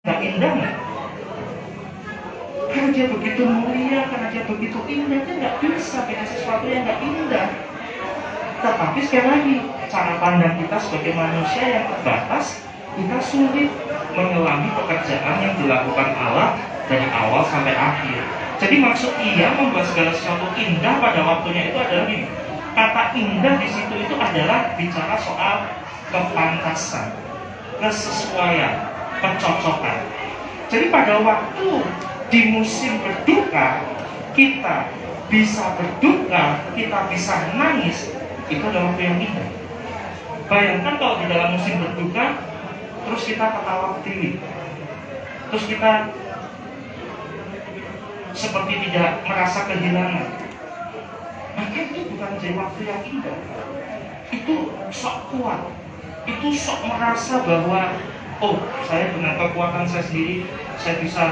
Gak indah nggak? Karena dia begitu mulia, karena dia begitu indah, dia nggak bisa dengan sesuatu yang nggak indah. Tetapi sekali lagi, cara pandang kita sebagai manusia yang terbatas, kita sulit menyelami pekerjaan yang dilakukan Allah dari awal sampai akhir. Jadi maksud ia membuat segala sesuatu indah pada waktunya itu adalah ini. Kata indah di situ itu adalah bicara soal kepantasan, kesesuaian, kecocokan. Jadi pada waktu di musim berduka, kita bisa berduka, kita bisa nangis, itu adalah waktu yang indah. Bayangkan kalau di dalam musim berduka, terus kita ketawa ketiwi, terus kita seperti tidak merasa kehilangan, maka itu bukan menjadi waktu yang indah. Itu sok kuat, itu sok merasa bahwa oh, saya dengan kekuatan saya sendiri, saya bisa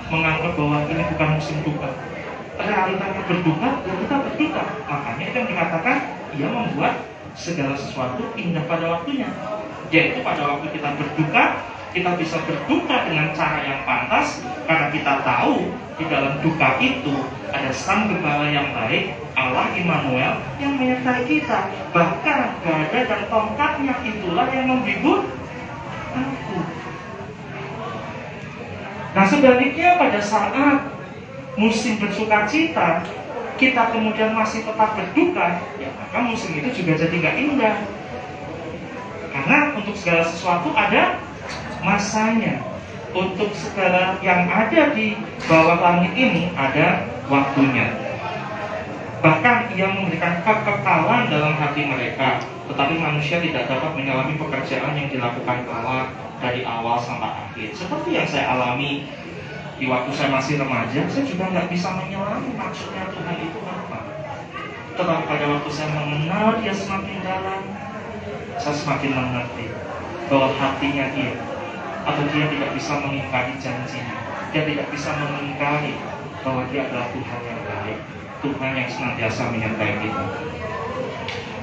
menganggap bahwa ini bukan musim duka. Realitanya berduka, ya kita berduka. Makanya itu yang dikatakan, ia membuat segala sesuatu indah pada waktunya. Yaitu pada waktu kita berduka, kita bisa berduka dengan cara yang pantas, karena kita tahu di dalam duka itu ada Sang Gembala yang baik, Allah Immanuel yang menyertai kita. Bahkan gada dan tongkatnya itulah yang menghibur aku. Nah sebaliknya pada saat musim bersukacita, kita kemudian masih tetap berduka, ya maka musim itu juga jadi gak indah. Karena untuk segala sesuatu ada masanya. Untuk segala yang ada di bawah langit ini ada waktunya. Bahkan ia memberikan kekekalan dalam hati mereka, tetapi manusia tidak dapat menyelami pekerjaan yang dilakukan Allah dari awal sampai akhir. Seperti yang saya alami di waktu saya masih remaja, saya juga nggak bisa menyelami maksudnya Tuhan itu apa. Tetapi pada waktu saya mengenal dia semakin dalam, saya semakin mengerti bahwa hatinya dia, atau dia tidak bisa mengingkari janjinya, dia tidak bisa mengingkari bahwa dia adalah Tuhan yang baik, Tuhan yang senantiasa menyertai kita.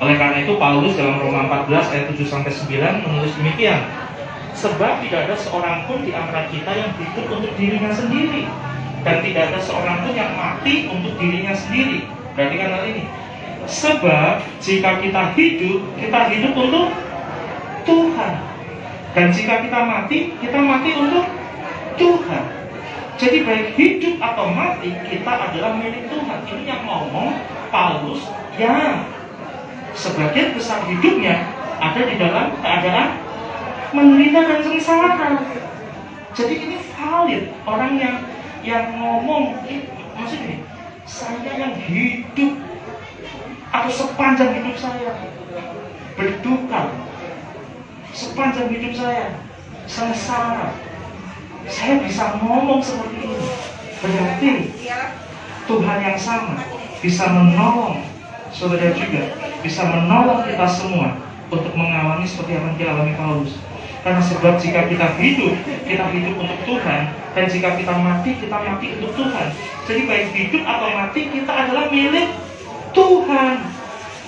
Oleh karena itu Paulus dalam Roma 14 ayat 7-9 menulis demikian, sebab tidak ada seorang pun di antara kita yang hidup untuk dirinya sendiri, dan tidak ada seorang pun yang mati untuk dirinya sendiri. Perhatikan hal ini. Sebab jika kita hidup untuk Tuhan. Dan jika kita mati untuk Tuhan. Jadi baik hidup atau mati, kita adalah milik Tuhan. Ini yang ngomong Paulus yang sebagian besar hidupnya ada di dalam keadaan menderita dan sengsara. Jadi ini valid. Orang yang ngomong, maksudnya saya yang hidup atau sepanjang hidup saya berduka, sepanjang hidup saya sengsara, saya bisa ngomong seperti ini. Berarti Tuhan yang sama bisa menolong saudara juga, bisa menolong kita semua untuk mengalami seperti apa yang dialami Paulus. Karena sebab jika kita hidup untuk Tuhan, dan jika kita mati untuk Tuhan. Jadi baik hidup atau mati, kita adalah milik Tuhan.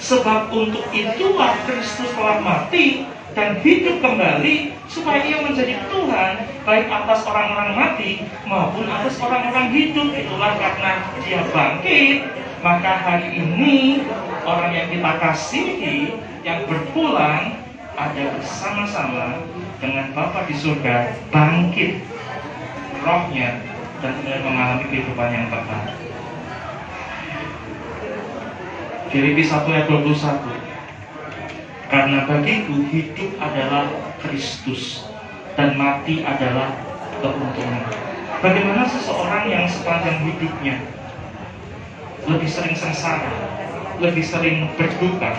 Sebab untuk itulah Kristus telah mati dan hidup kembali, supaya ia menjadi Tuhan baik atas orang-orang mati maupun atas orang-orang hidup. Itulah karena dia bangkit, maka hari ini orang yang kita kasihi yang berpulang ada bersama-sama dengan Bapa di surga, bangkit rohnya dan kemudian mengalami kehidupan yang kekal. Filipi 1 ayat 21. Karena bagiku hidup adalah Kristus dan mati adalah keuntungan. Bagaimana seseorang yang sepanjang hidupnya lebih sering sengsara, lebih sering berduka,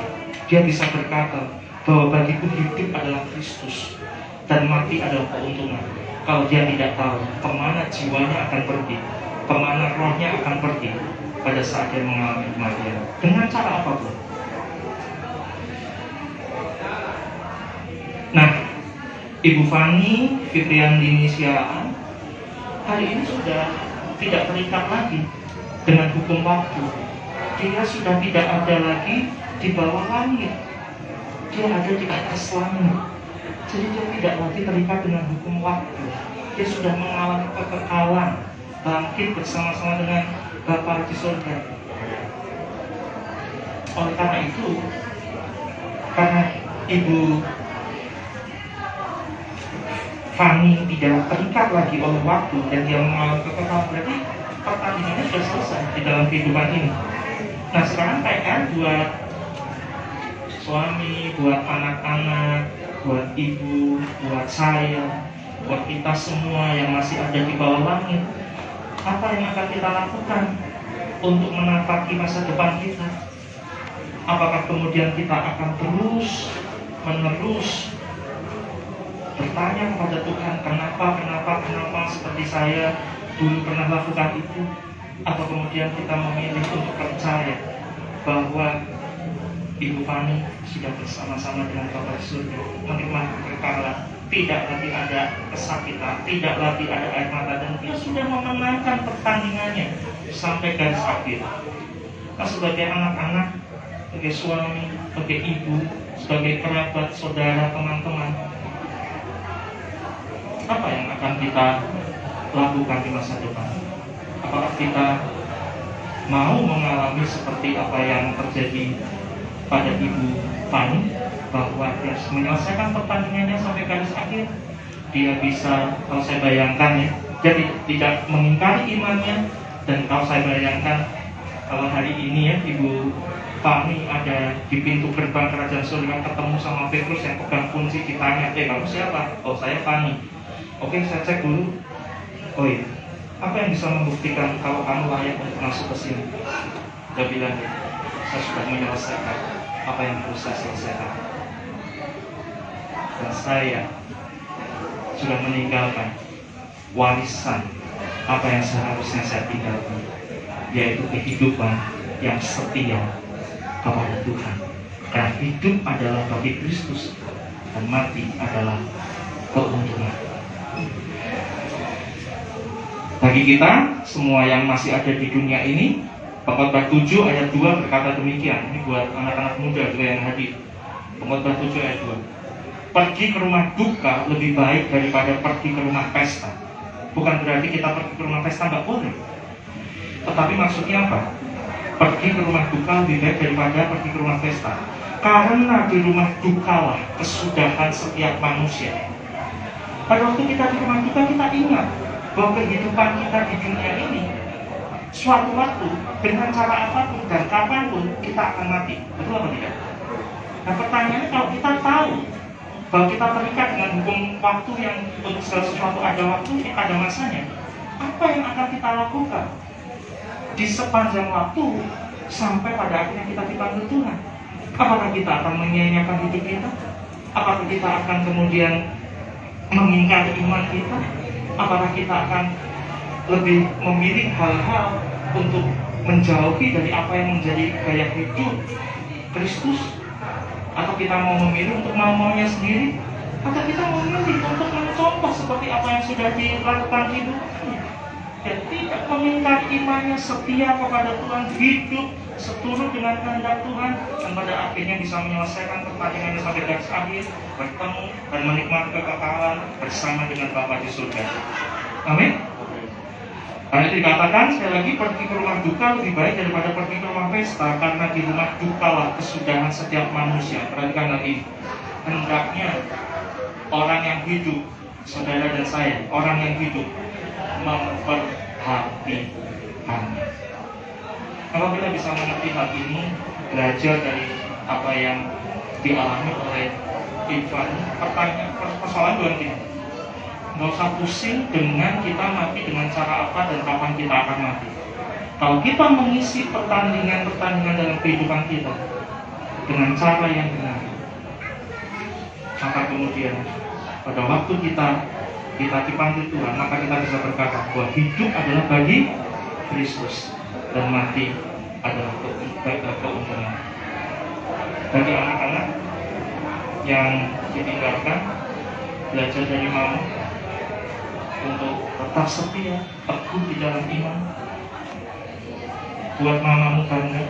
dia bisa berkata bahwa bagiku hidup adalah Kristus dan mati adalah keuntungan. Kalau dia tidak tahu kemana jiwanya akan pergi, kemana rohnya akan pergi pada saat dia mengalami kematian, dengan cara apapun. Nah, Ibu Fani Fitrian Dini Siaan hari ini sudah tidak terikat lagi dengan hukum waktu. Dia sudah tidak ada lagi di bawah langit, dia ada di atas langit. Jadi dia tidak lagi terikat dengan hukum waktu. dia sudah mengalami kekekalan, bangkit bersama-sama dengan Bapa di surga. Oleh karena itu, karena Ibu Fani tidak terikat lagi oleh waktu dan dia mengalami kekekalan, berarti pertandingannya sudah selesai di dalam kehidupan ini. Nah sekarang PR buat suami, buat anak-anak, buat ibu, buat saya, buat kita semua yang masih ada di bawah langit. Apa yang akan kita lakukan untuk menapaki masa depan kita? Apakah kemudian kita akan terus menerus bertanya kepada Tuhan, kenapa seperti saya dulu pernah lakukan itu? Atau kemudian kita memilih untuk percaya bahwa Ibu Fani sudah bersama-sama dengan Bapa di surga, menikmati kekekalan, tidak lagi ada kesakitan, tidak lagi ada air mata, dan dia sudah memenangkan pertandingannya sampai garis akhir. Nah, sebagai anak-anak, sebagai suami, sebagai ibu, sebagai kerabat, saudara, teman-teman, apa yang akan kita lakukan di masa depan? Apakah kita mau mengalami seperti apa yang terjadi pada Ibu Fani, bahwa dia menyelesaikan pertandingannya sampai garis akhir? Dia bisa, kalau saya bayangkan ya, jadi tidak mengingkari imannya. Dan kalau saya bayangkan, kalau hari ini ya Ibu Fani ada di pintu gerbang kerajaan surga, ketemu sama Petrus yang pegang kunci, ditanya, kamu siapa? Oh, saya Fani. Oke, saya cek dulu. Oh iya, apa yang bisa membuktikan kalau kamu layak untuk masuk ke sini? Dia bilang, saya sudah menyelesaikan apa yang harus saya selesaikan, dan saya sudah meninggalkan warisan apa yang seharusnya saya tinggalkan, yaitu kehidupan yang setia kepada Tuhan. Karena hidup adalah bagi Kristus dan mati adalah keuntungan. Bagi kita semua yang masih ada di dunia ini, Pengkhotbah 7 ayat 2 berkata demikian. Ini buat anak-anak muda juga yang hadir. Pengkhotbah 7 ayat 2. Pergi ke rumah duka lebih baik daripada pergi ke rumah pesta. Bukan berarti kita pergi ke rumah pesta nggak boleh. Tetapi maksudnya apa? Pergi ke rumah duka lebih baik daripada pergi ke rumah pesta. Karena di rumah dukalah kesudahan setiap manusia. Pada waktu kita di rumah duka, kita ingat bahwa kehidupan kita di dunia ini suatu waktu dengan cara apapun dan kapanpun kita akan mati. Betul apa tidak? Nah pertanyaannya, kalau kita tahu bahwa kita terikat dengan hukum waktu yang untuk segala sesuatu ada waktunya, ada masanya, apa yang akan kita lakukan di sepanjang waktu sampai pada akhirnya kita dipanggil Tuhan? Apakah kita akan menyia-nyiakan hidup kita? Apakah kita akan kemudian mengingkari iman kita? Apakah kita akan lebih memilih hal-hal untuk menjauhi dari apa yang menjadi gaya hidup Kristus? Atau kita mau memilih untuk mau-maunya sendiri? Atau kita memilih untuk mencontoh seperti apa yang sudah dilakukan hidupnya? Dan tidak mengingkari imannya, setia kepada Tuhan, hidup seturut dengan kehendak Tuhan, dan pada akhirnya bisa menyelesaikan pertandingannya sampai garis akhir, bertemu dan menikmati kekekalan bersama dengan Bapa di surga. Amin. Karena itu dikatakan sekali lagi, pergi ke rumah duka lebih baik daripada pergi ke rumah pesta, karena di rumah duka lah kesudahan setiap manusia. Perhatikan lagi, hendaknya orang yang hidup, saudara dan saya, orang yang hidup memperhatikannya. Kalau kita bisa mengerti hal ini, belajar dari apa yang dialami oleh Ivan, persoalan bukan gini, nggak usah pusing dengan kita mati dengan cara apa dan kapan kita akan mati. Kalau kita mengisi pertandingan dalam kehidupan kita dengan cara yang benar, maka kemudian pada waktu kita dipanggil Tuhan, maka kita bisa berkata bahwa hidup adalah bagi Kristus dan mati adalah keuntungan. Bagi anak-anak yang ditinggalkan, belajar dari mama untuk tetap setia, teguh di dalam iman. Buat mamamu bangga,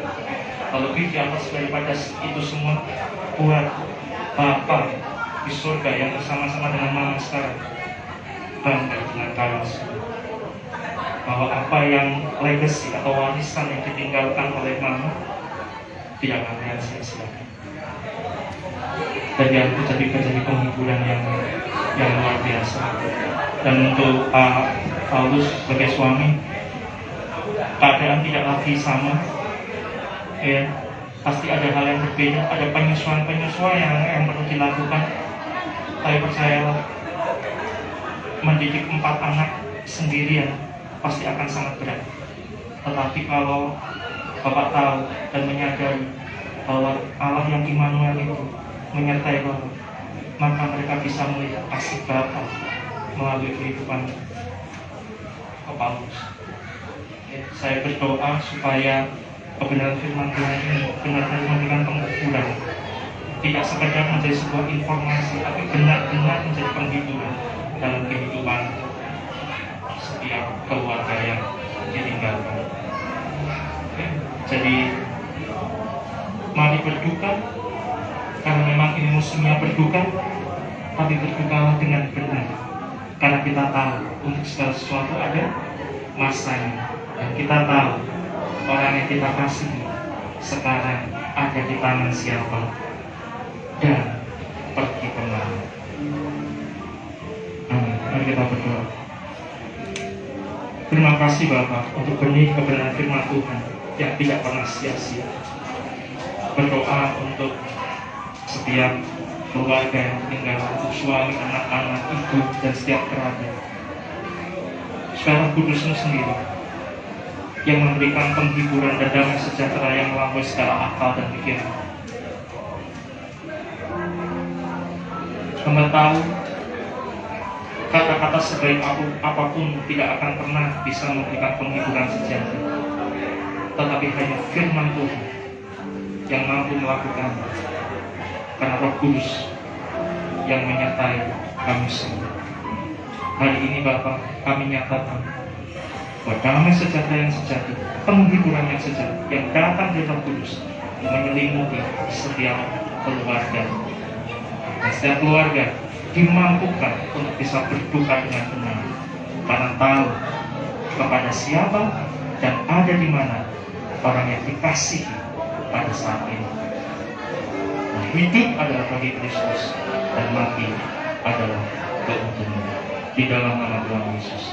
lebih di atas daripada itu semua, buat Bapa di surga yang bersama-sama dengan mama sekarang bangga dengan kalian bahwa apa yang legacy atau warisan yang ditinggalkan oleh mama tidak akan kalian sia-siakan. Dan yang terjadi penghiburan yang luar biasa. Dan untuk Pak Paulus sebagai suami, keadaan tidak lagi sama, ya, pasti ada hal yang berbeda, ada penyesuaian yang perlu dilakukan. Tapi percayalah, mendidik 4 anak sendirian pasti akan sangat berat. Tetapi kalau Bapak tahu dan menyadari bahwa Allah yang Immanuel itu menyertai Bapak, maka mereka bisa melihat kasih Bapa melalui kehidupan Bapak Paulus. Saya berdoa supaya kebenaran firman Tuhan ini benar-benar memberikan penghiburan, tidak sekedar menjadi sebuah informasi, tapi benar-benar menjadi penghiburan dalam kehidupan setiap keluarga yang ditinggalkan. Jadi mari berduka, karena memang ini musimnya berduka, tapi berdukalah dengan benar, karena kita tahu untuk segala sesuatu ada masanya, dan kita tahu orang yang kita kasih sekarang ada di tangan siapa dan pergi kemana. Amin. Mari kita berdoa. Terima kasih Bapak untuk benih kebenaran firman Tuhan yang tidak pernah sia-sia. Berdoa untuk setiap keluarga yang tinggal, untuk suami, anak-anak, ibu, dan setiap kerabat. Supaya Kudus-Mu sendiri yang memberikan penghiburan dan damai sejahtera yang melampaui segala akal dan pikiran. Hamba tahu kata-kata sebaik apapun tidak akan pernah bisa memberikan penghiburan sejati, tetapi hanya firman Tuhan yang mampu melakukan, karena Roh Kudus yang menyertai kami semua. Hari ini Bapa, kami nyatakan bahwa damai sejahtera yang sejati, penghiburan yang sejati yang datang dari Roh Kudus menyelimuti setiap keluarga, dan setiap keluarga dimampukan untuk bisa berduka dengan benar, karena tahu kepada siapa dan ada di mana orang yang dikasihi pada saat ini. Nah, hidup adalah bagi Kristus dan mati adalah keuntungan. Di dalam nama Tuhan Yesus.